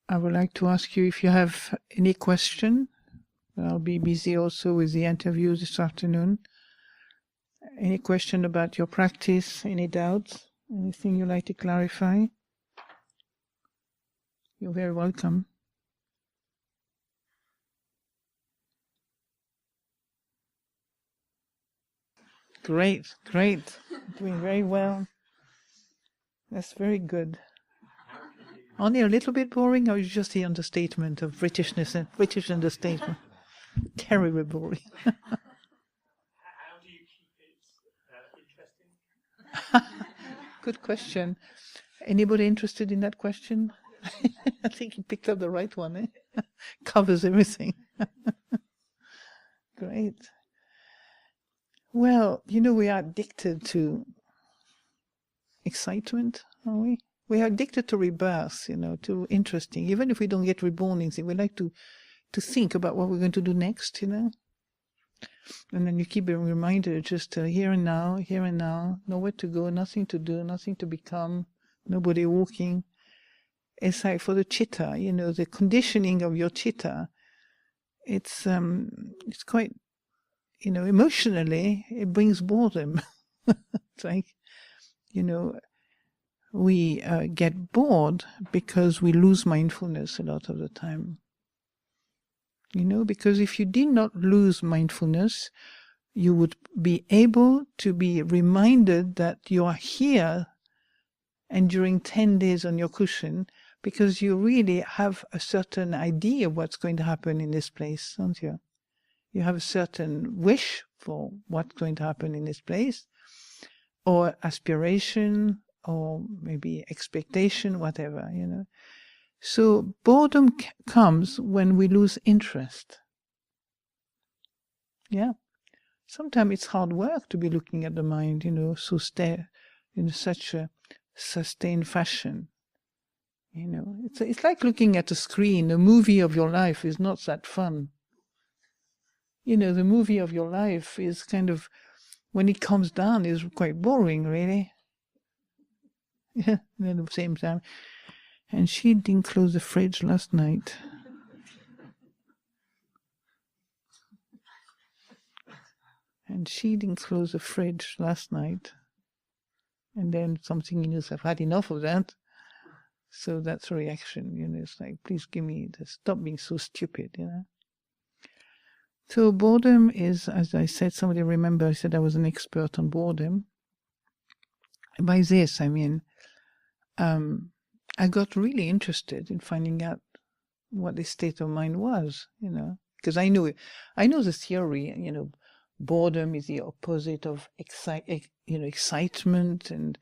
I would like to ask you if you have any question. I'll be busy also with the interview this afternoon. Any question about your practice? Any doubts? Anything you'd like to clarify? You're very welcome. Great, great. Doing very well. That's very good. Only a little bit boring, or is just the understatement of Britishness and British understatement? Terribly boring. How do you keep it interesting? Good question. Anybody interested in that question? I think you picked up the right one, eh? Covers everything. Great. Well, we are addicted to excitement, are we? We are addicted to rebirth, to interesting. Even if we don't get reborn in things, we like to think about what we're going to do next, And then you keep being reminded just here and now, nowhere to go, nothing to do, nothing to become, nobody walking. It's like for the chitta, the conditioning of your chitta. It's quite, emotionally, it brings boredom. It's like, we get bored because we lose mindfulness a lot of the time. Because if you did not lose mindfulness, you would be able to be reminded that you are here and during 10 days on your cushion, because you really have a certain idea of what's going to happen in this place, don't you? You have a certain wish for what's going to happen in this place, or aspiration, or maybe expectation, whatever, So boredom comes when we lose interest. Yeah. Sometimes it's hard work to be looking at the mind, so in such a sustained fashion. It's like looking at a screen. A movie of your life is not that fun. The movie of your life is kind of, when it comes down, is quite boring, really. Yeah, at the same time. And she didn't close the fridge last night. And she didn't close the fridge last night. And then something in yourself had enough of that. So that's a reaction, it's like, please give me stop being so stupid, So boredom is, as I said, somebody remember I said I was an expert on boredom. By this, I mean, I got really interested in finding out what the state of mind was, because I know the theory, boredom is the opposite of excitement and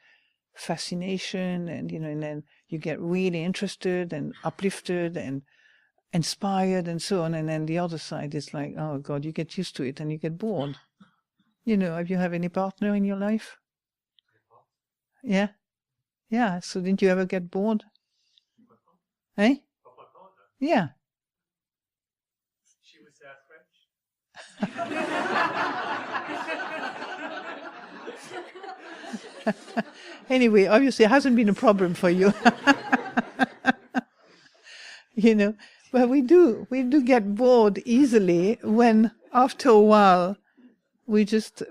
fascination, and and then you get really interested and uplifted and inspired and so on, and then the other side is like, oh God, you get used to it and you get bored. Have you have any partner in your life? Yeah. So didn't you ever get bored? Eh? Yeah. She was French. Anyway, obviously it hasn't been a problem for you. But we do get bored easily when after a while we just,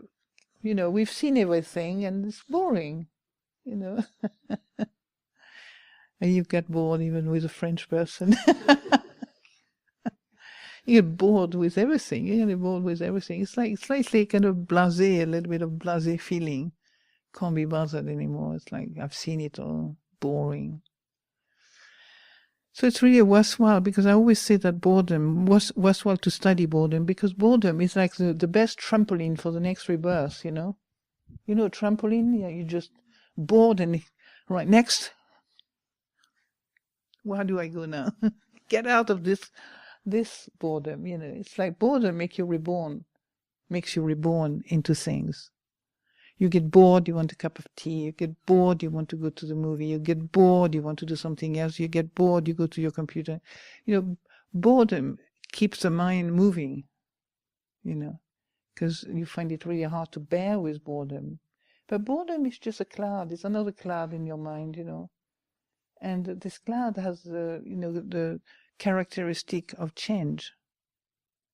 we've seen everything and it's boring, And you get bored even with a French person. You get bored with everything. You get bored with everything. It's like slightly kind of blasé, a little bit of blasé feeling. Can't be bothered anymore. It's like, I've seen it all. Boring. So it's really worthwhile, because I always say that boredom was worthwhile to study boredom, because boredom is like the best trampoline for the next rebirth, You know a trampoline? Yeah, you just bored and right, next. Where do I go now? Get out of this boredom, It's like boredom makes you reborn into things. You get bored, you want a cup of tea. You get bored, you want to go to the movie. You get bored, you want to do something else. You get bored, you go to your computer. Boredom keeps the mind moving, because you find it really hard to bear with boredom. But boredom is just a cloud. It's another cloud in your mind, And this cloud has the characteristic of change.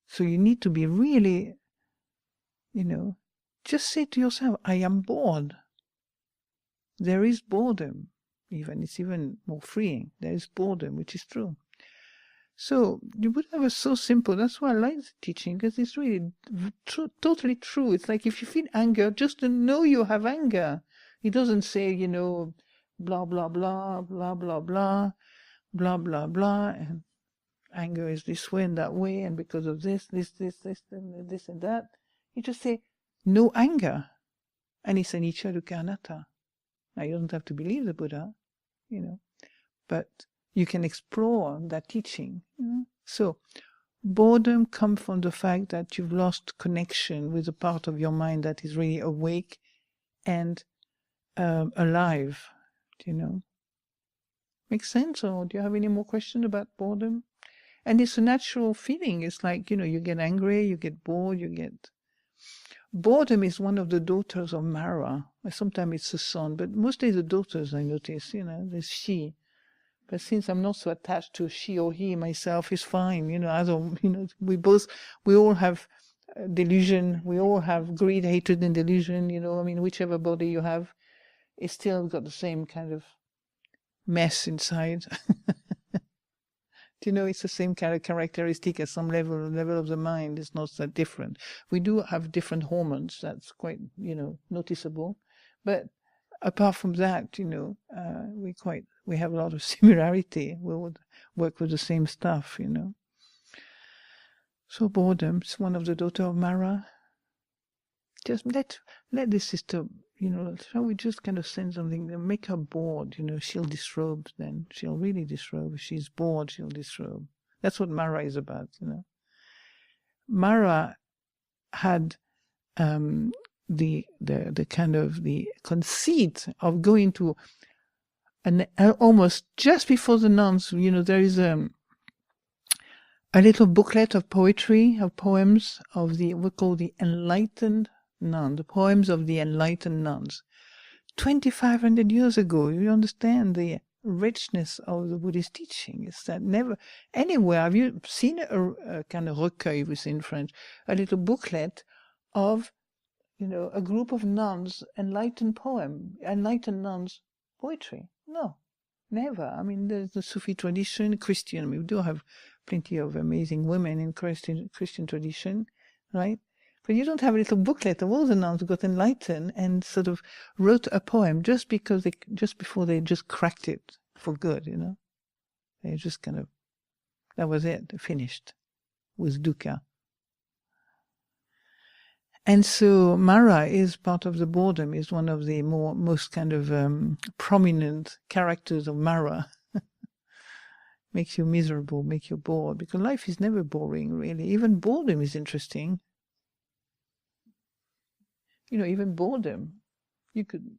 So you need to be really, just say to yourself, I am bored. There is boredom. It's even more freeing. There is boredom, which is true. So the Buddha was so simple. That's why I like the teaching, because it's really totally true. It's like if you feel anger, just to know you have anger. He doesn't say, blah, blah, blah, blah, blah, blah, blah, blah, blah, and anger is this way and that way, and because of this, and this and that. You just say, no anger. And it's anicca dukkha anatta. Now, you don't have to believe the Buddha, but you can explore that teaching. So, boredom comes from the fact that you've lost connection with a part of your mind that is really awake and alive. Makes sense? Or do you have any more questions about boredom? And it's a natural feeling. It's like, you get angry, you get bored, Boredom is one of the daughters of Mara. Sometimes it's the son, but mostly the daughters, I notice, there's she. But since I'm not so attached to she or he myself, it's fine. I don't, we all have delusion. We all have greed, hatred, and delusion. Whichever body you have, it's still got the same kind of mess inside. It's the same kind of characteristic at some level of the mind. It's not that different. We do have different hormones. That's quite, noticeable. But apart from that, we have a lot of similarity. We would work with the same stuff, So boredom is one of the daughter of Mara. Just let this sister, shall we just kind of send something, make her bored, she'll disrobe then. She'll really disrobe. If she's bored, she'll disrobe. That's what Mara is about, Mara had the kind of the conceit of going to almost just before the nuns, there is a little booklet of poetry, of poems of we call the enlightened nuns, the poems of the enlightened nuns. 2,500 years ago, you understand the richness of the Buddhist teaching. It's that never anywhere have you seen a kind of recueil, we say in French, a little booklet of a group of nuns, enlightened nuns poetry. No, never. There's the Sufi tradition, Christian. We do have plenty of amazing women in Christian tradition, right? But you don't have a little booklet of all the nuns who got enlightened and sort of wrote a poem just before they just cracked it for good, They just kind of, that was it, finished with dukkha. And so Mara is part of the boredom, is one of the most kind of prominent characters of Mara. Makes you miserable, makes you bored, because life is never boring, really. Even boredom is interesting. Even boredom. You could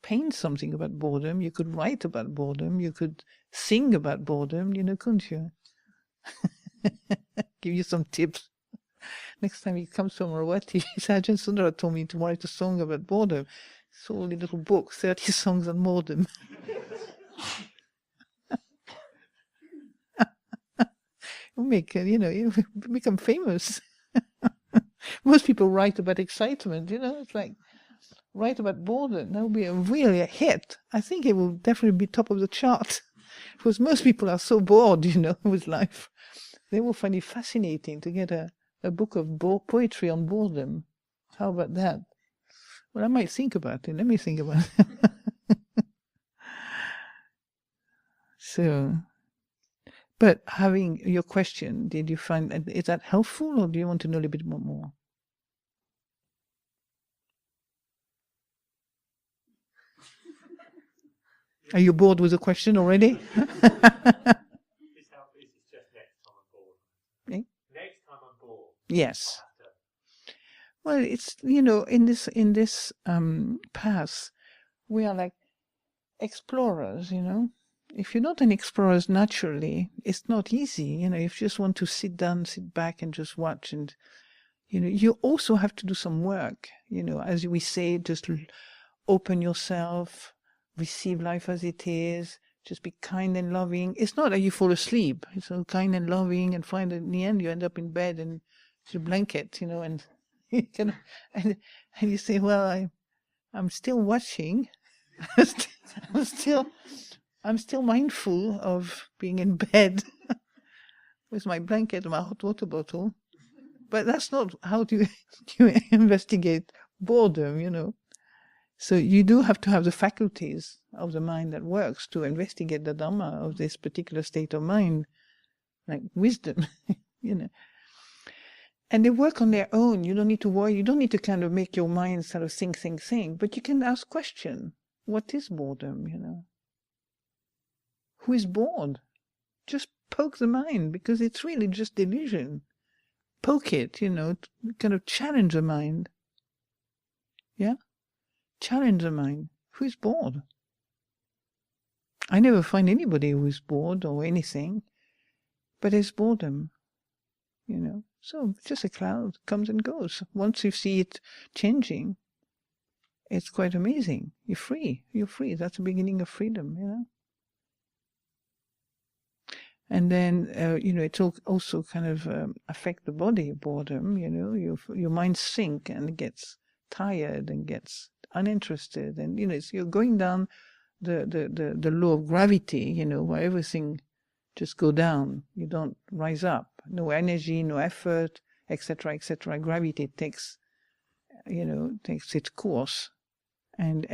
paint something about boredom. You could write about boredom. You could sing about boredom, couldn't you? Give you some tips. Next time he comes to Amaravati, Ajahn Sundara told me to write a song about boredom. It's all a little book, 30 songs on boredom. You become famous. Most people write about excitement, it's like, write about boredom. That would be really a hit. I think it will definitely be top of the chart. Because most people are so bored, with life. They will find it fascinating to get a book of poetry on boredom. How about that? Well, I might think about it. Let me think about it. So, but having your question, did you find, is that helpful, or do you want to know a little bit more? Are you bored with the question already? This is just next time I'm bored. Eh? Next time I'm bored. Yes. Well, it's, in this path, we are like explorers, If you're not an explorer naturally, it's not easy, If you just want to sit back and just watch, and, you also have to do some work, as we say, just open yourself, receive life as it is, just be kind and loving. It's not that you fall asleep. It's so kind and loving, and find that in the end you end up in bed and it's your blanket, and you can, and you say, well, I'm still watching. I'm still mindful of being in bed with my blanket and my hot water bottle. But that's not how you investigate boredom, So you do have to have the faculties of the mind that works to investigate the Dhamma of this particular state of mind, like wisdom, And they work on their own. You don't need to worry. You don't need to kind of make your mind sort of think. But you can ask question. What is boredom, Who is bored? Just poke the mind, because it's really just delusion. Poke it, kind of challenge the mind. Yeah? Challenge the mind. Who is bored? I never find anybody who is bored or anything, but it's boredom, So just a cloud comes and goes. Once you see it changing, it's quite amazing. You're free. That's the beginning of freedom, And then, it also kind of affect the body, boredom, your mind sink and gets tired and gets uninterested. And, you're going down the law of gravity, where everything just go down. You don't rise up. No energy, no effort, etc., etc. Gravity takes its course. And,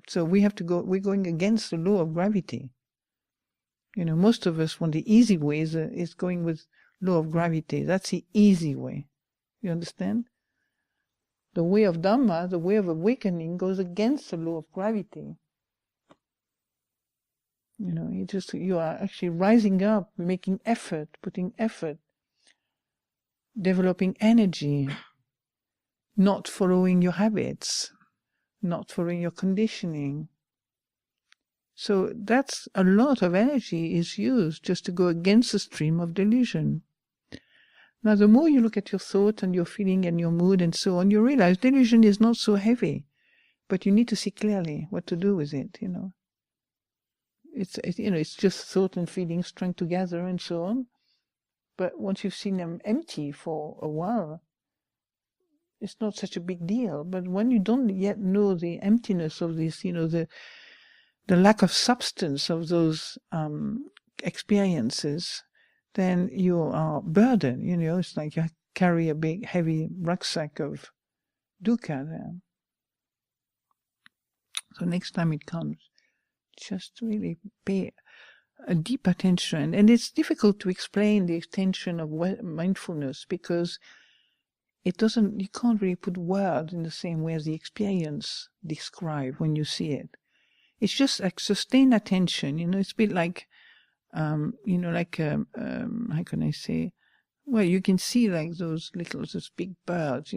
so we're going against the law of gravity. Most of us want the easy way is going with law of gravity. That's the easy way. You understand? The way of Dhamma, the way of awakening, goes against the law of gravity. You are actually rising up, making effort, putting effort, developing energy, not following your habits, not following your conditioning. So that's a lot of energy is used just to go against the stream of delusion. Now, the more you look at your thought and your feeling and your mood and so on, you realize delusion is not so heavy, but you need to see clearly what to do with it, It's just thought and feeling strung together and so on. But once you've seen them empty for a while, it's not such a big deal. But when you don't yet know the emptiness of this, the lack of substance of those experiences, then you are burdened, It's like you carry a big, heavy rucksack of dukkha there. So next time it comes, just really pay a deep attention. And it's difficult to explain the extension of mindfulness, because you can't really put words in the same way as the experience describe when you see it. It's just like sustained attention, It's a bit like, how can I say? Well, you can see like those big birds,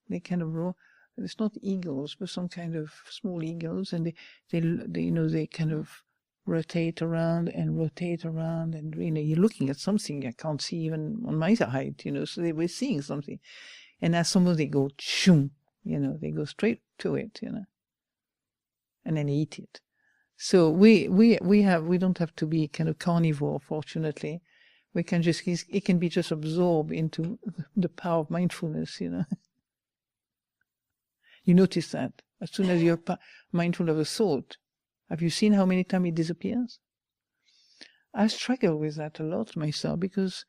they kind of roar. It's not eagles, but some kind of small eagles, and they kind of rotate around, and you're looking at something I can't see even on my height, So they were seeing something, and as someone they go shoo, they go straight to it, and then eat it. So we don't have to be kind of carnivore, fortunately. We can it can be just absorbed into the power of mindfulness, You notice that as soon as you're mindful of a thought, have you seen how many times it disappears? I struggle with that a lot myself, because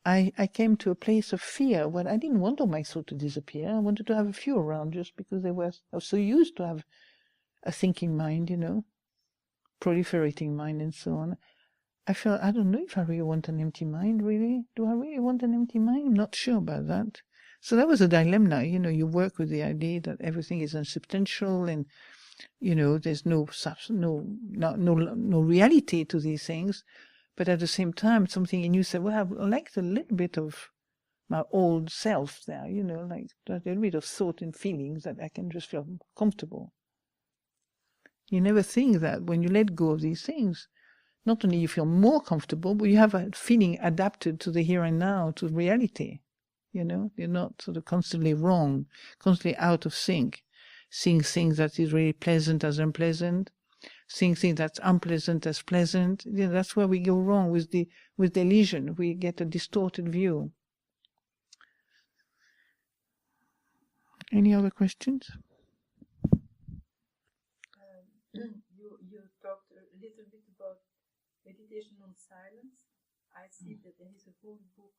I came to a place of fear when I didn't want all my thoughts to disappear. I wanted to have a few around, just because I was so used to have a thinking mind, proliferating mind and so on. I felt, I don't know if I really want an empty mind, really. Do I really want an empty mind? I'm not sure about that. So that was a dilemma, you work with the idea that everything is unsubstantial and, there's no reality to these things. But at the same time, something in you said, well, I like a little bit of my old self there, like that little bit of thought and feelings that I can just feel comfortable. You never think that when you let go of these things, not only you feel more comfortable, but you have a feeling adapted to the here and now, to reality. You're not sort of constantly wrong, constantly out of sync, seeing things that is really pleasant as unpleasant, seeing things that's unpleasant as pleasant. Yeah, that's where we go wrong with the illusion. We get a distorted view. Any other questions? You talked a little bit about meditation on silence. I see that there is a whole book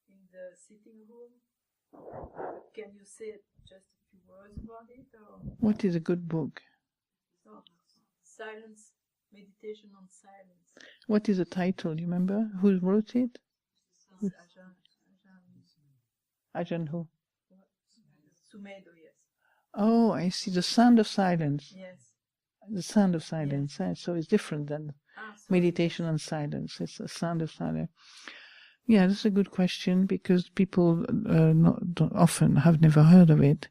in the sitting room. Can you say just a few words about it? Or? What is a good book? So, silence, meditation on silence. What is the title? Do you remember? Who wrote it? Ajahn who? Sumedo, yes. Oh, I see. The Sound of Silence. Yes. The Sound of Silence. Yes. So it's different than meditation on silence. It's the Sound of Silence. Yeah, that's a good question because people often have never heard of it.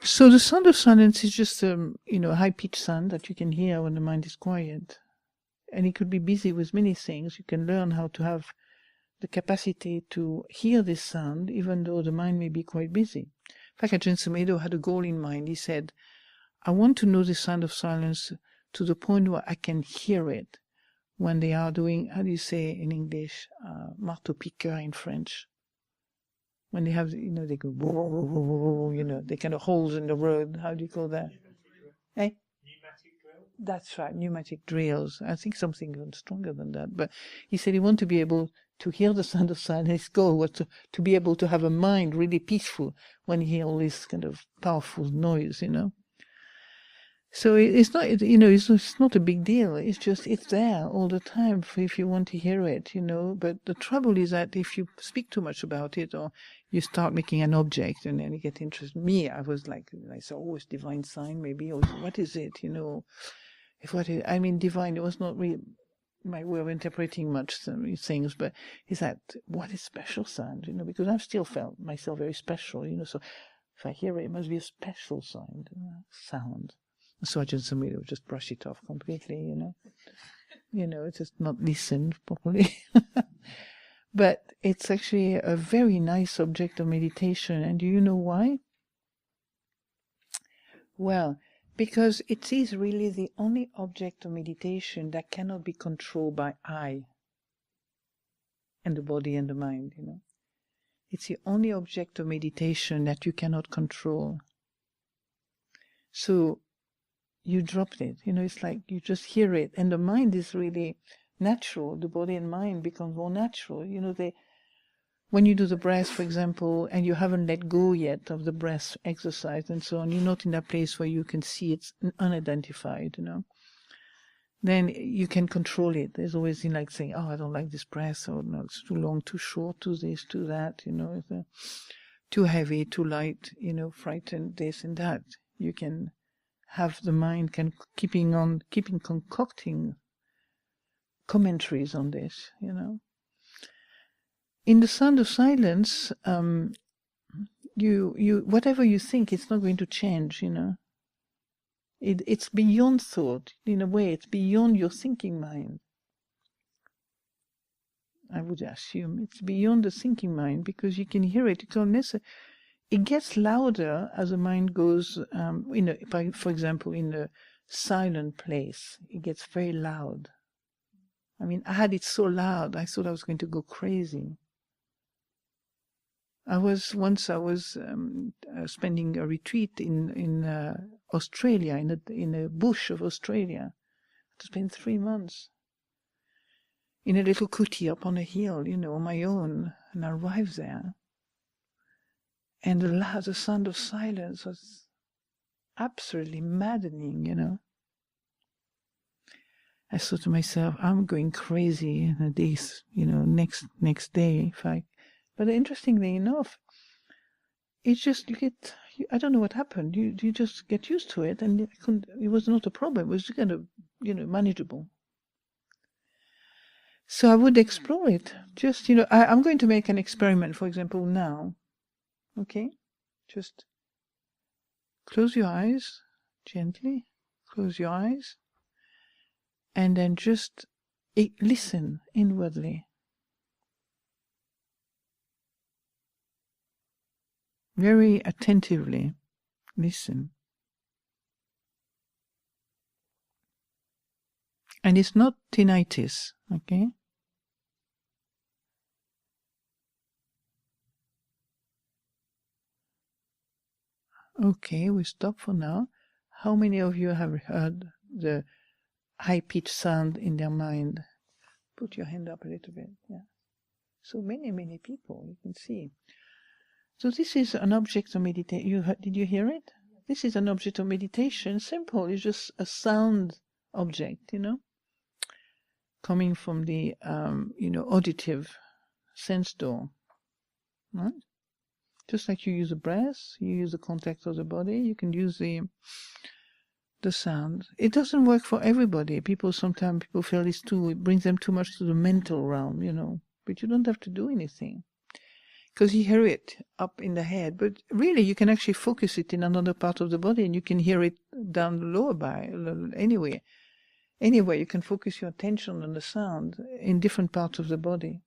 So the Sound of Silence is just a high-pitched sound that you can hear when the mind is quiet. And it could be busy with many things. You can learn how to have the capacity to hear this sound even though the mind may be quite busy. In fact, Ajahn Sundara had a goal in mind. He said, I want to know the sound of silence to the point where I can hear it when they are doing, how do you say in English, marteau-piqueur in French? When they have, they go, they kind of holes in the road. How do you call that? Eh? Pneumatic drill? That's right, pneumatic drills. I think something even stronger than that. But he said he wanted to be able to hear the sound of silence. His goal was to be able to have a mind really peaceful when he hear all this kind of powerful noise, So it's not, it's not a big deal. It's just, it's there all the time if you want to hear it, But the trouble is that if you speak too much about it or you start making an object and then you get interested. Me, I was like, I saw, oh, it's divine sign maybe, or what is it, divine, it was not really my way of interpreting much things, but is that what is special sound, because I've still felt myself very special, so if I hear it, it must be a special sound. So Ajahn Sundara would just brush it off completely, just not listen properly. But it's actually a very nice object of meditation. And do you know why? Well, because it is really the only object of meditation that cannot be controlled by I and the body and the mind, It's the only object of meditation that you cannot control. So you dropped it, it's like you just hear it, and the mind is really natural. The body and mind become more natural. When you do the breath, for example, and you haven't let go yet of the breath exercise and so on, you're not in that place where you can see it's unidentified, then you can control it. There's always like saying, oh, I don't like this breath, or no, it's too long, too short, too this, too that, too heavy, too light, frightened, this and that. You can have the mind keeping concocting commentaries on this, In the Sound of Silence, you whatever you think, it's not going to change, It's beyond thought, in a way. It's beyond your thinking mind. I would assume it's beyond the thinking mind because you can hear it. It gets louder as the mind goes, for example, in a silent place, it gets very loud. I had it so loud, I thought I was going to go crazy. I was spending a retreat in Australia, in a bush of Australia. I had to spend 3 months in a little kuti up on a hill, on my own. And I arrived there. And the sound of silence was absolutely maddening, I thought to myself, I'm going crazy this, next day. But interestingly enough, it's just I don't know what happened. You just get used to it, and it was not a problem. It was kind of, manageable. So I would explore it. Just, I'm going to make an experiment, for example, now. Okay? Just close your eyes gently. Close your eyes. And then just listen inwardly. Very attentively listen. And it's not tinnitus, okay? Okay, we stop for now. How many of you have heard the high-pitched sound in their mind? Put your hand up a little bit. Yeah. So many people, you can see. So this is an object of meditation. Did you hear it? This is an object of meditation. Simple. It's just a sound object, coming from the, auditive sense door. Right? Just like you use a breath, you use the contact of the body, you can use the sound. It doesn't work for everybody. Sometimes people feel it brings them too much to the mental realm, but you don't have to do anything. Because you hear it up in the head, but really you can actually focus it in another part of the body and you can hear it down the lower back, anywhere. Anyway, you can focus your attention on the sound in different parts of the body.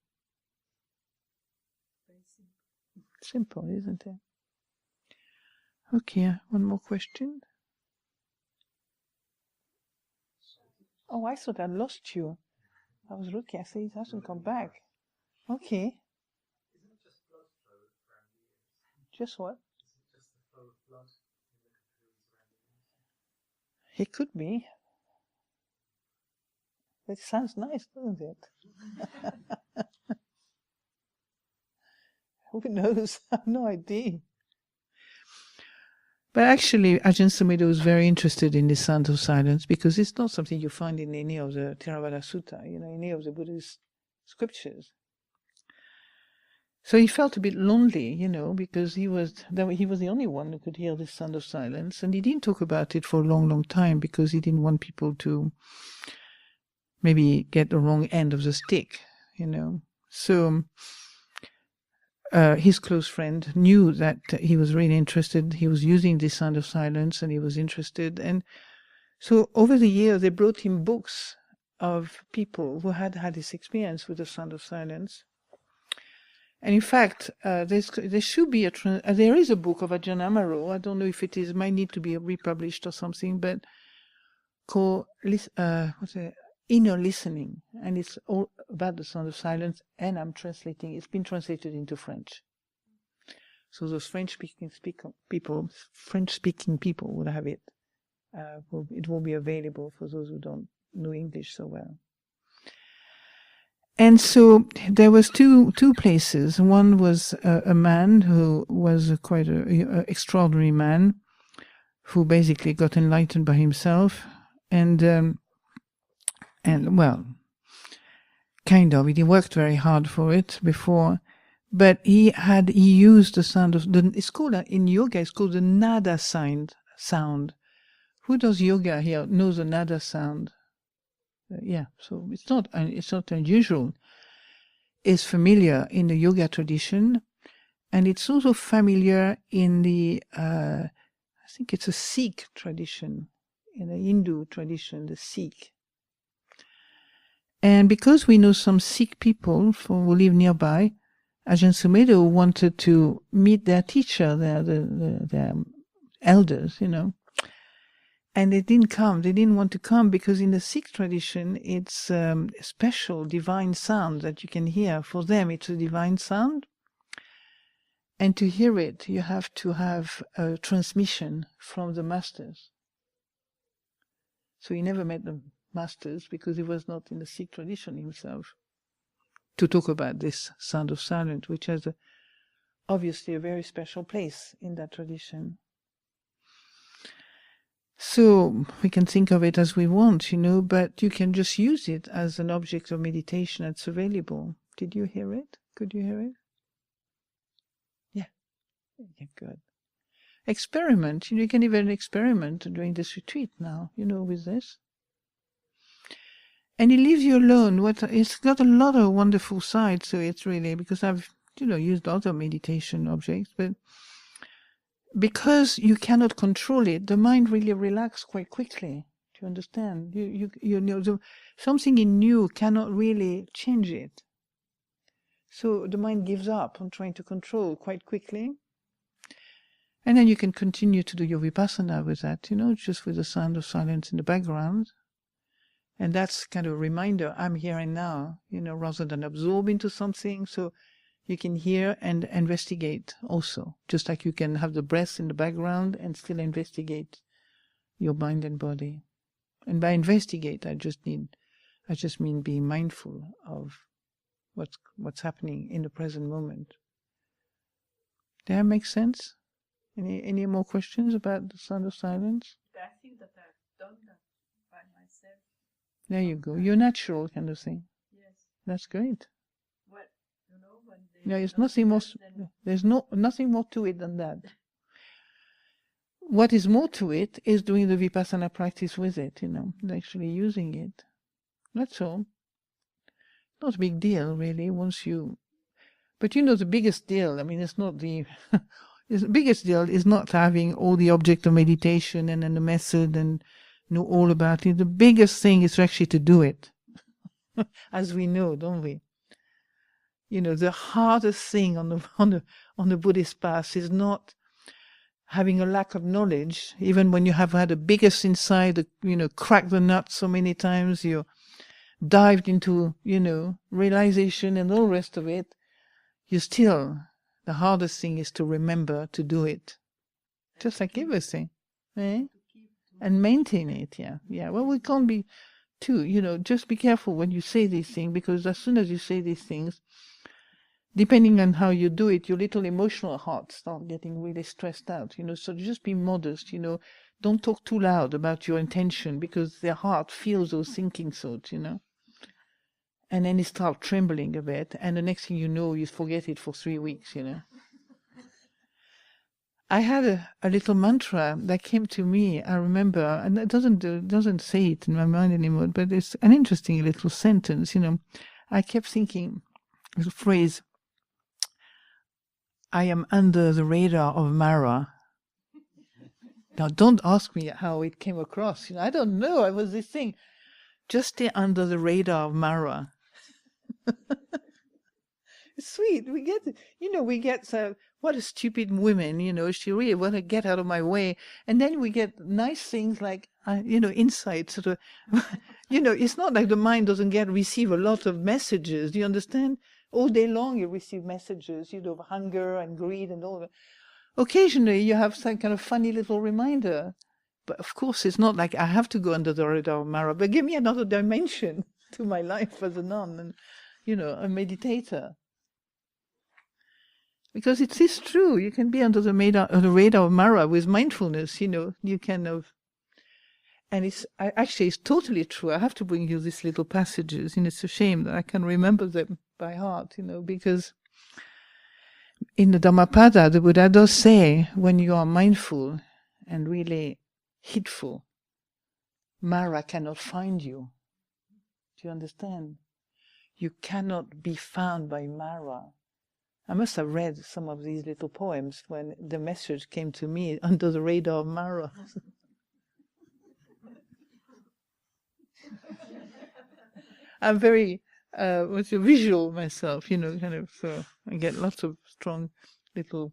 Simple, isn't it? Okay, one more question. Oh, I thought I lost you. I was looking, I said it hasn't come back. Okay. Isn't it just blood flow around the ears? Just what? Is it just the flow of blood in the capillaries around the ears? It could be. It sounds nice, doesn't it? Who knows? I have no idea. But actually, Ajahn Sundara was very interested in the sound of silence because it's not something you find in any of the Theravada Sutta, any of the Buddhist scriptures. So he felt a bit lonely, because he was the only one who could hear the sound of silence, and he didn't talk about it for a long time because he didn't want people to maybe get the wrong end of the stick, So his close friend knew that he was really interested. He was using the sound of silence and he was interested. And so over the years, they brought him books of people who had this experience with the sound of silence. And in fact, there should be there is a book of Ajahn Amaro. I don't know if it might need to be republished or something, but called Inner Listening, and it's all about the sound of silence, and I'm translating. It's been translated into French. So those French-speaking people will have it. It will be available for those who don't know English so well. And so there was two places. One was a man who was quite an extraordinary man, who basically got enlightened by himself, and well, kind of. He worked very hard for it before, but he used the sound of it's called in yoga. It's called the nada sound. Who does yoga here knows the nada sound? Yeah, so it's not unusual. It's familiar in the yoga tradition, and it's also familiar in the I think it's a Sikh tradition, in the Hindu tradition, the Sikh. And because we know some Sikh people who live nearby, Ajahn Sundara wanted to meet their teacher, their elders, And they didn't come. They didn't want to come because in the Sikh tradition, it's a special divine sound that you can hear. For them, it's a divine sound. And to hear it, you have to have a transmission from the masters. So he never met the masters because he was not in the Sikh tradition himself to talk about this sound of silence, which has obviously a very special place in that tradition. So we can think of it as we want, but you can just use it as an object of meditation that's available. Did you hear it? Could you hear it? Yeah, good. Experiment. You can even experiment during this retreat now, with this. And it leaves you alone. It's got a lot of wonderful sides to it, really, because I've, used other meditation objects, but because you cannot control it, the mind really relaxes quite quickly. Do you understand? Something in you cannot really change it. So the mind gives up on trying to control quite quickly. And then you can continue to do your vipassana with that, just with the sound of silence in the background. And that's kind of a reminder, I'm here and now, rather than absorb into something. So you can hear and investigate also, just like you can have the breath in the background and still investigate your mind and body. And by investigate, I just mean being mindful of what's happening in the present moment. Does that make sense? Any more questions about the sound of silence? I think that I've done that by myself. There you go. You're natural kind of thing. Yes. That's great. Well, when There's nothing more. There's nothing more to it than that. What is more to it is doing the vipassana practice with it. Actually using it. That's all. Not a big deal, really. But the biggest deal. I mean, it's not the. The biggest deal is not having all the object of meditation and then the method and know all about it. The biggest thing is actually to do it, as we know, don't we? The hardest thing on the Buddhist path is not having a lack of knowledge, even when you have had the biggest insight, cracked the nut so many times, you dived into, realization and all the rest of it. The hardest thing is to remember to do it. Just like everything. Eh? And maintain it, yeah. Yeah, well, we can't be just be careful when you say these things, because as soon as you say these things, depending on how you do it, your little emotional heart starts getting really stressed out, so just be modest, don't talk too loud about your intention, because their heart feels those thinking thoughts, and then it starts trembling a bit, and the next thing you know, you forget it for 3 weeks, I had a little mantra that came to me, I remember, and it doesn't say it in my mind anymore, but it's an interesting little sentence, I kept thinking the phrase, I am under the radar of Mara. Now, don't ask me how it came across. I don't know. I was this thing. Just stay under the radar of Mara. It's sweet. We get what a stupid woman, she really want to get out of my way. And then we get nice things like, insight. Sort of, it's not like the mind doesn't receive a lot of messages. Do you understand? All day long you receive messages, of hunger and greed and all that. Occasionally you have some kind of funny little reminder. But of course it's not like I have to go under the radar of Mara, but give me another dimension to my life as a nun and, a meditator. Because it is true, you can be under the radar of Mara with mindfulness, you kind of. And it's totally true. I have to bring you these little passages, and it's a shame that I can remember them by heart, because in the Dhammapada, the Buddha does say, when you are mindful and really heedful, Mara cannot find you. Do you understand? You cannot be found by Mara. I must have read some of these little poems when the message came to me under the radar of Mara. I'm very visual myself, kind of. So I get lots of strong little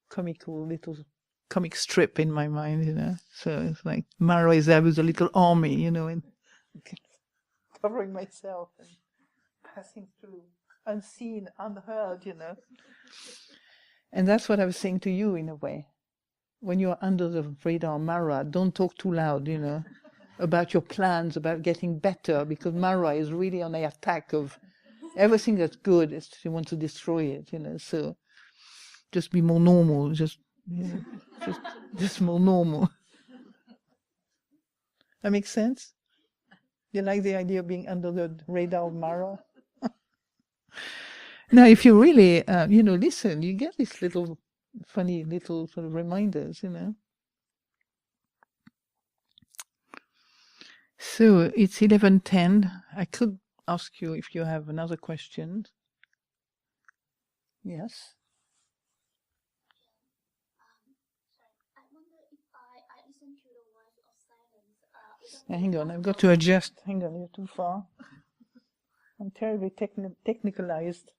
comic strip in my mind, So it's like Mara is there with a little army, and covering myself and passing through, unseen, unheard, And that's what I was saying to you in a way. When you're under the radar of Mara, don't talk too loud, about your plans, about getting better, because Mara is really on the attack of everything that's good. She wants to destroy it, So just be more normal, just more normal. That makes sense? You like the idea of being under the radar of Mara? Now, if you really, listen, you get these little funny little sort of reminders, So it's 11:10. I could ask you if you have another question. Yes. I wonder if I listen to the voice of silence. Hang on, I've got to adjust. Hang on, you're too far. I'm terribly technicalized.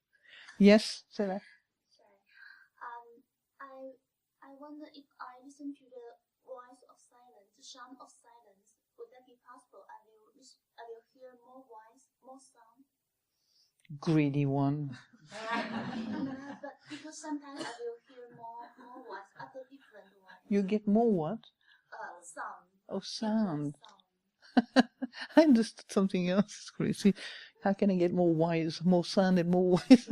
Yes, Sarah. Sorry. I wonder if I listen to the voice of silence, the sound of silence, would that be possible? I will hear more voice, more sound. Greedy one. But because sometimes I will hear more voice, other different voice. You get more what? Sound. Oh, Different sound. sound. I understood something else. It's crazy. How can I get more wise, more sound and more wise?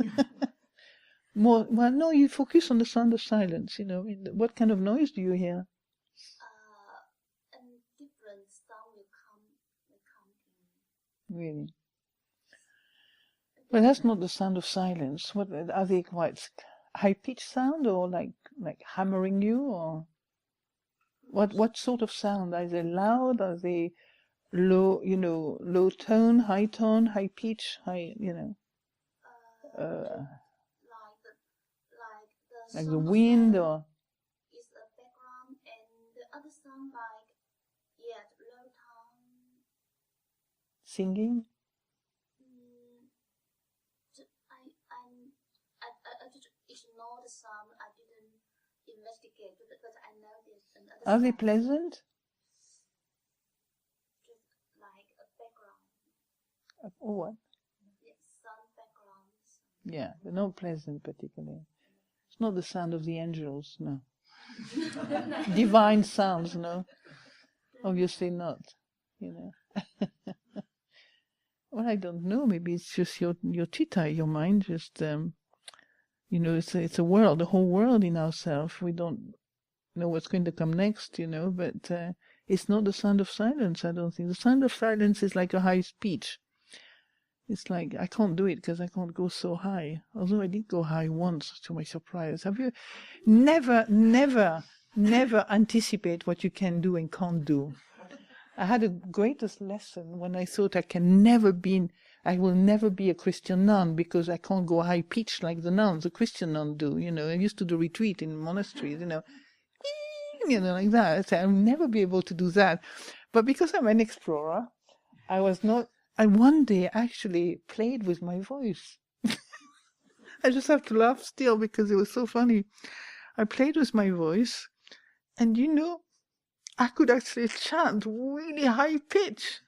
More, well, no, you focus on the sound of silence, you know. What kind of noise do you hear? And different sound will come to me. Really? Well, that's not the sound of silence. What are they? Quite high-pitched sound, or like hammering you, or what sort of sound? Are they loud? Are they low? You know, low tone, high tone, high pitch, high. You know, like the wind, or is a background, and the other sound like low tone. singing. I just ignore the sound. I didn't investigate, but I know this. Are they pleasant? Just like a background. Oh, what? Yes, sound backgrounds. Yeah, they're not pleasant particularly. It's not the sound of the angels, no. Divine sounds, no. Obviously not, you know. Well, I don't know. Maybe it's just your chitta, your mind. Just you know, it's a world, the whole world in ourselves. We don't know what's going to come next, you know. But it's not the sound of silence. I don't think the sound of silence is like a high speech. It's like I can't do it because I can't go so high. Although I did go high once, to my surprise. Have you never anticipate what you can do and can't do? I had a greatest lesson when I thought I will never be a Christian nun because I can't go high pitch like the nuns, the Christian nuns do. You know, I used to do retreat in monasteries, you know, like that. I said, I'll never be able to do that. But because I'm an explorer, I one day actually played with my voice. I just have to laugh still because it was so funny. I played with my voice, and you know, I could actually chant really high pitch.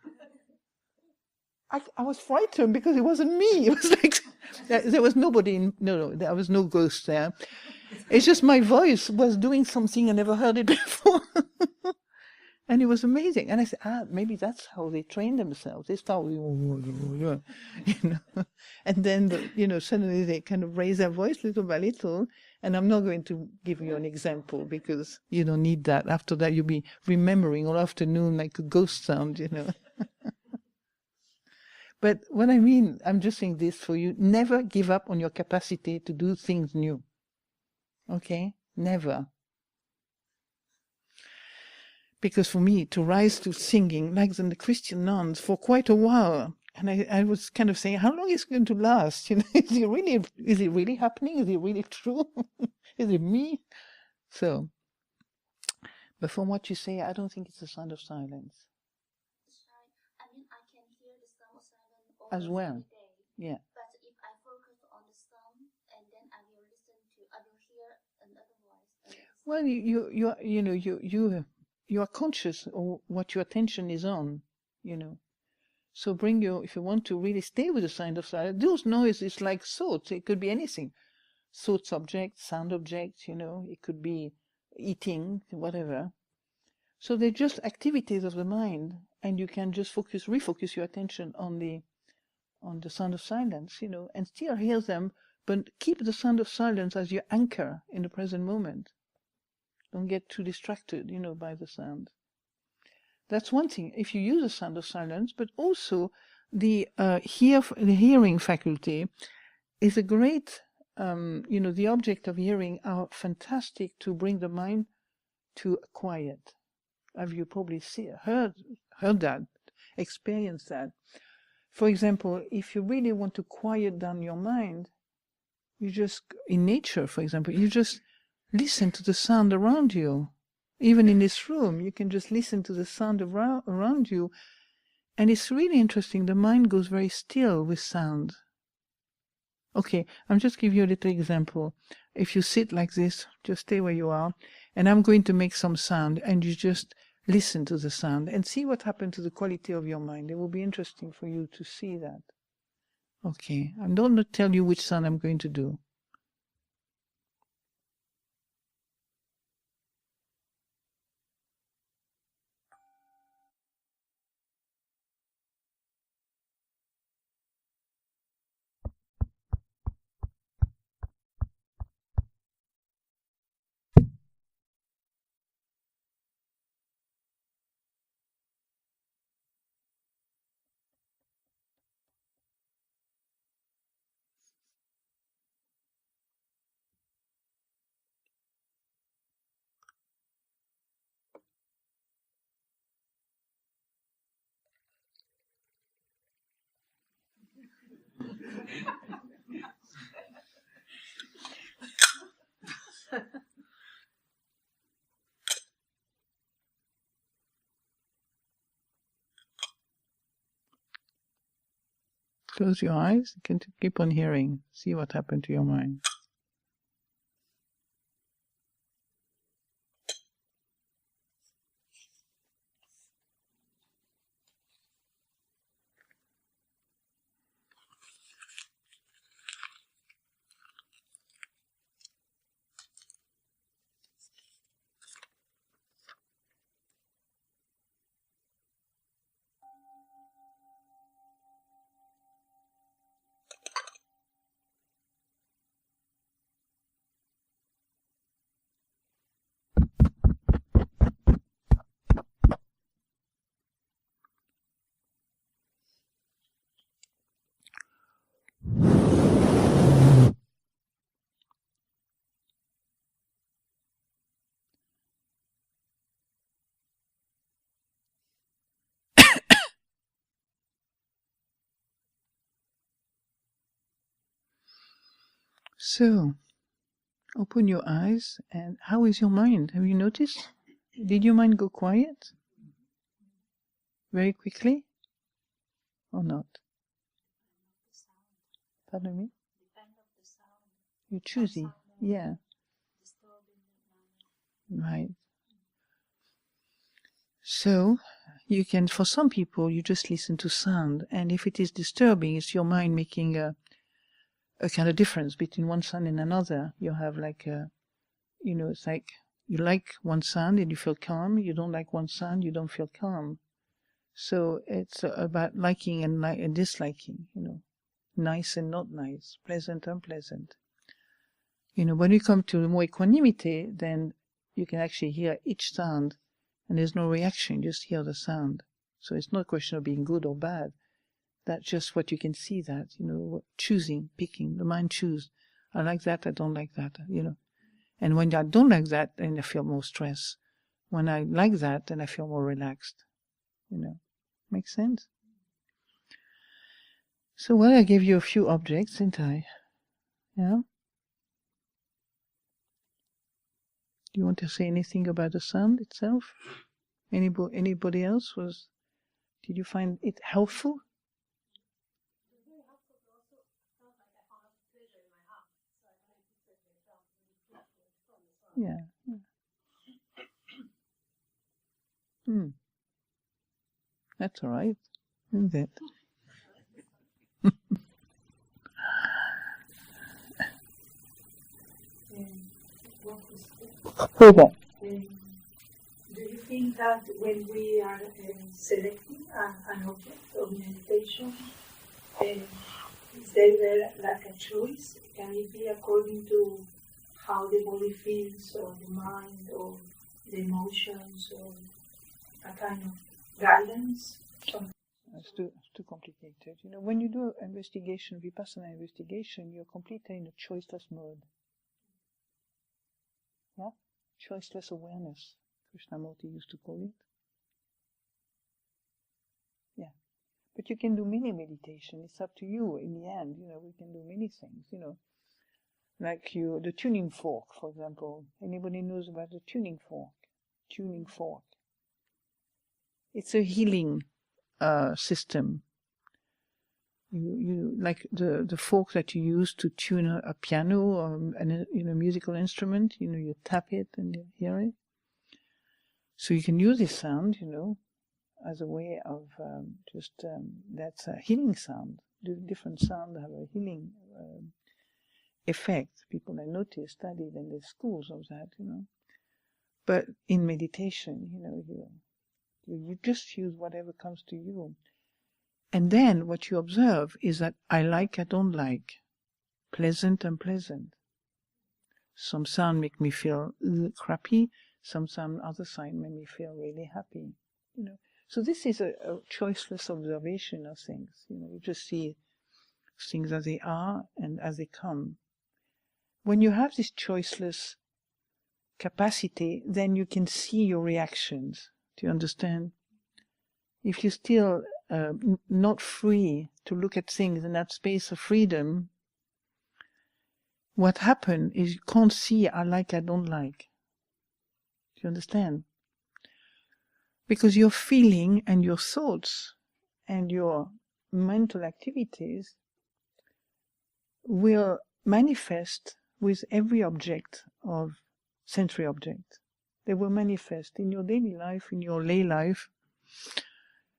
I was frightened because it wasn't me. It was like there was nobody. No, there was no ghost there. It's just my voice was doing something I never heard it before, and it was amazing. And I said, maybe that's how they train themselves. They start, you know, and then you know suddenly they kind of raise their voice little by little. And I'm not going to give you an example because you don't need that. After that, you'll be remembering all afternoon like a ghost sound, you know. But what I mean, I'm just saying this for you. Never give up on your capacity to do things new. Okay? Never. Because for me, to rise to singing, like the Christian nuns, for quite a while, and I was kind of saying, how long is it going to last? You know, is it really happening? Is it really true? Is it me? So, but from what you say, I don't think it's the sound of silence. I mean, I can hear the sound of silence as well. every day. Yeah. But if I focus on the sound, and then I will hear another voice. Well, you are conscious of what your attention is on, you know. So if you want to really stay with the sound of silence, those noises like thoughts, it could be anything. Thoughts objects, sound objects, you know, it could be eating, whatever. So they're just activities of the mind, and you can just refocus your attention on the sound of silence, you know, and still hear them, but keep the sound of silence as your anchor in the present moment. Don't get too distracted, you know, by the sound. That's one thing, if you use the sound of silence, but also the hearing faculty is a great, the object of hearing are fantastic to bring the mind to quiet. Have you probably heard that, experienced that? For example, if you really want to quiet down your mind, you just, in nature, for example, you just listen to the sound around you. Even in this room, you can just listen to the sound around you. And it's really interesting. The mind goes very still with sound. Okay, I'm just give you a little example. If you sit like this, just stay where you are, and I'm going to make some sound, and you just listen to the sound and see what happened to the quality of your mind. It will be interesting for you to see that. Okay, I'm not going to tell you which sound I'm going to do. Close your eyes. You can keep on hearing. See what happened to your mind. So, open your eyes, and how is your mind? Have you noticed? Did your mind go quiet? Very quickly? Or not? Pardon me? You're choosy. Yeah. Right. So, you can, for some people, you just listen to sound, and if it is disturbing, it's your mind making a kind of difference between one sound and another. You have like a, it's like you like one sound and you feel calm. You don't like one sound, you don't feel calm. So it's about liking and disliking, nice and not nice, pleasant, unpleasant. When you come to more equanimity, then you can actually hear each sound and there's no reaction, just hear the sound. So it's not a question of being good or bad. That's just what you can see that, choosing, picking, the mind choose. I like that, I don't like that, And when I don't like that, then I feel more stress. When I like that, then I feel more relaxed, Makes sense? So, well, I gave you a few objects, didn't I? Yeah? Do you want to say anything about the sound itself? Anybody else did you find it helpful? Very helpful, but also felt like I found a pleasure in my heart. So I kind of felt really peaceful and fun as well. Yeah. That's all right, isn't it? Hold on. Do you think that when we are selecting an object of meditation, is there like a choice? Can it be according to how the body feels, or the mind, or the emotions, or a kind of guidance? It's too complicated. When you do investigation, vipassana investigation, you're completely in a choiceless mode. Yeah? Choiceless awareness, Krishnamurti used to call it. Yeah. But you can do many meditation. It's up to you in the end. We can do many things, Like the tuning fork, for example. Anybody knows about the tuning fork? Tuning fork. It's a healing system. You like the fork that you use to tune a piano or a musical instrument. You tap it and you hear it. So you can use this sound, as a way of that's a healing sound. Different sound have a healing effect. People I noticed studied in the schools of that, But in meditation, you just use whatever comes to you. And then what you observe is that I don't like, pleasant, unpleasant. Some sound make me feel crappy. Some sound, other sound make me feel really happy. So this is a choiceless observation of things. You just see things as they are and as they come. When you have this choiceless capacity, then you can see your reactions. Do you understand? If you're still not free to look at things in that space of freedom, what happens is you can't see I don't like. Do you understand? Because your feeling and your thoughts and your mental activities will manifest with every object of sensory object. They will manifest in your daily life, in your lay life.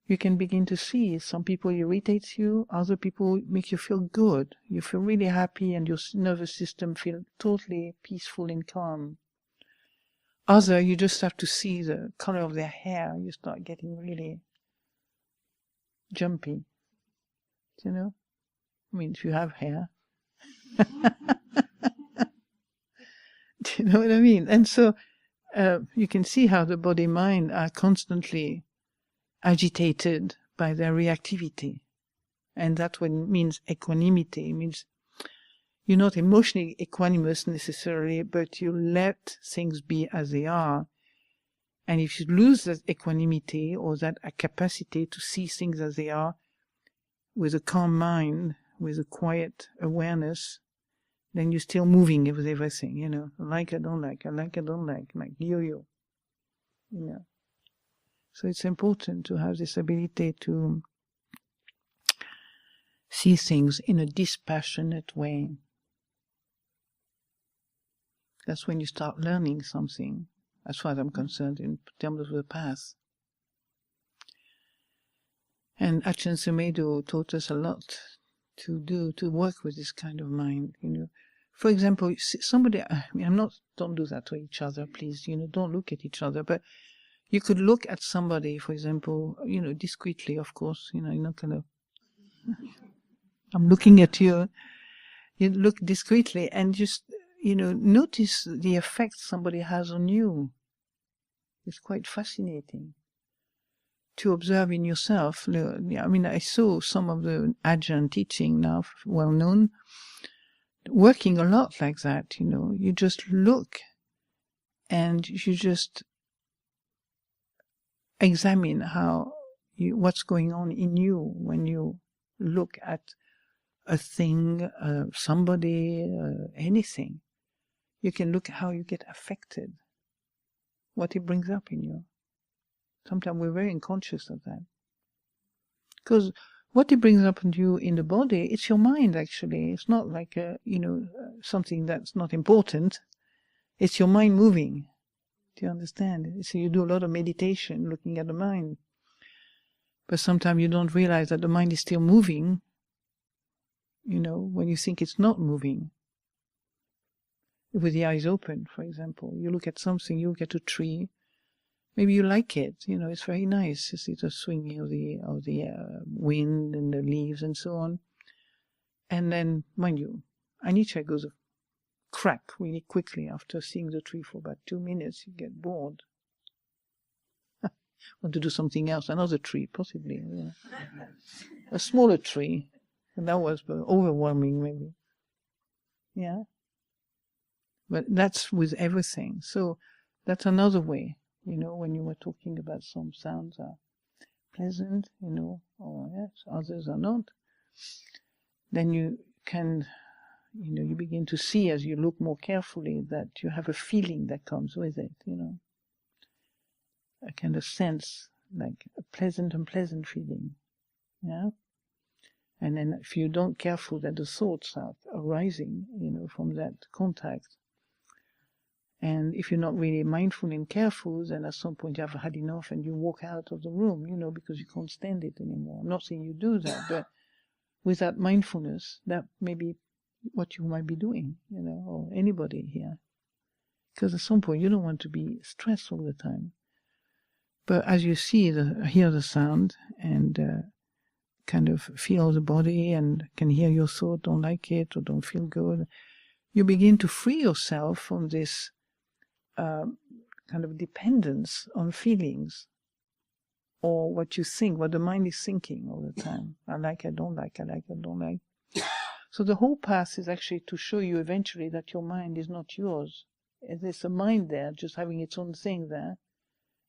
You can begin to see some people irritate you, other people make you feel good. You feel really happy and your nervous system feels totally peaceful and calm. Other, you just have to see the color of their hair. You start getting really jumpy. Do you know? I mean, if you have hair. Do you know what I mean? And so you can see how the body-mind are constantly agitated by their reactivity. And that's what means equanimity. It means you're not emotionally equanimous necessarily, but you let things be as they are. And if you lose that equanimity or that capacity to see things as they are with a calm mind, with a quiet awareness, then you're still moving with everything, like I don't like, like yo-yo, So it's important to have this ability to see things in a dispassionate way. That's when you start learning something, as far as I'm concerned, in terms of the path. And Ajahn Sundara taught us a lot to work with this kind of mind, For example, somebody, don't do that to each other, please, don't look at each other, but you could look at somebody, for example, discreetly, of course, you're not gonna, I'm looking at you, you look discreetly and just, notice the effect somebody has on you. It's quite fascinating to observe in yourself. I saw some of the Ajahn teaching now, well known, working a lot like that, You just look and you just examine what's going on in you when you look at a thing, somebody, anything. You can look at how you get affected, what it brings up in you. Sometimes we're very unconscious of that. Because what it brings up in you in the body, it's your mind actually. It's not like something that's not important. It's your mind moving. Do you understand? So you do a lot of meditation looking at the mind. But sometimes you don't realize that the mind is still moving, when you think it's not moving. With the eyes open, for example. You look at something, you look at a tree. Maybe you like it, it's very nice to see the swinging of the wind and the leaves and so on. And then, mind you, anicca goes a crack really quickly after seeing the tree for about 2 minutes. You get bored. Want to do something else, another tree, possibly. A smaller tree. And that was overwhelming, maybe. Yeah? But that's with everything. So that's another way. When you were talking about some sounds are pleasant, or yes, others are not, then you can, you begin to see as you look more carefully that you have a feeling that comes with it, a kind of sense, like a pleasant, unpleasant feeling, yeah? And then if you don't careful that the thoughts are arising, from that contact, And if you're not really mindful and careful, then at some point you have had enough and you walk out of the room, because you can't stand it anymore. I'm not saying you do that, but with that mindfulness, that may be what you might be doing, or anybody here. Because at some point you don't want to be stressed all the time. But as you hear the sound and kind of feel the body and can hear your thought, don't like it or don't feel good, you begin to free yourself from this kind of dependence on feelings or what you think, what the mind is thinking all the time. I like, I don't like, I like, I don't like. So the whole path is actually to show you eventually that your mind is not yours. There's a mind there, just having its own thing there.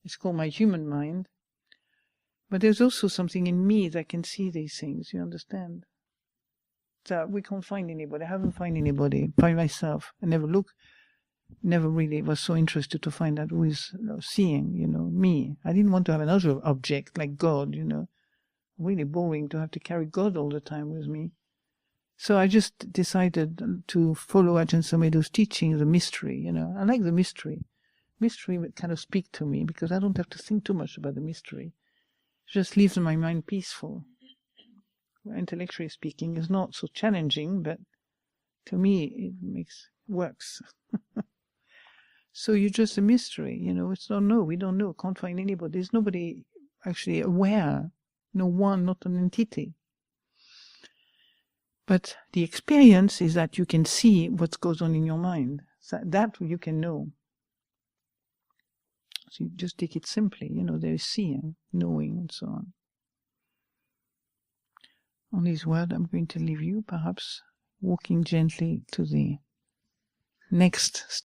It's called my human mind. But there's also something in me that can see these things, you understand? So we can't find anybody. I haven't found anybody by myself. I never really was so interested to find out who is seeing, me. I didn't want to have another object like God, Really boring to have to carry God all the time with me. So I just decided to follow Ajahn Sundara's teaching, the mystery, I like the mystery. Mystery would kind of speak to me because I don't have to think too much about the mystery. It just leaves my mind peaceful. Intellectually speaking, it's not so challenging, but to me it works. So you're just a mystery, it's not we don't know, can't find anybody. There's nobody actually aware, no one, not an entity. But the experience is that you can see what goes on in your mind. So that you can know. So you just take it simply, there is seeing, knowing, and so on. On this word, I'm going to leave you, perhaps walking gently to the next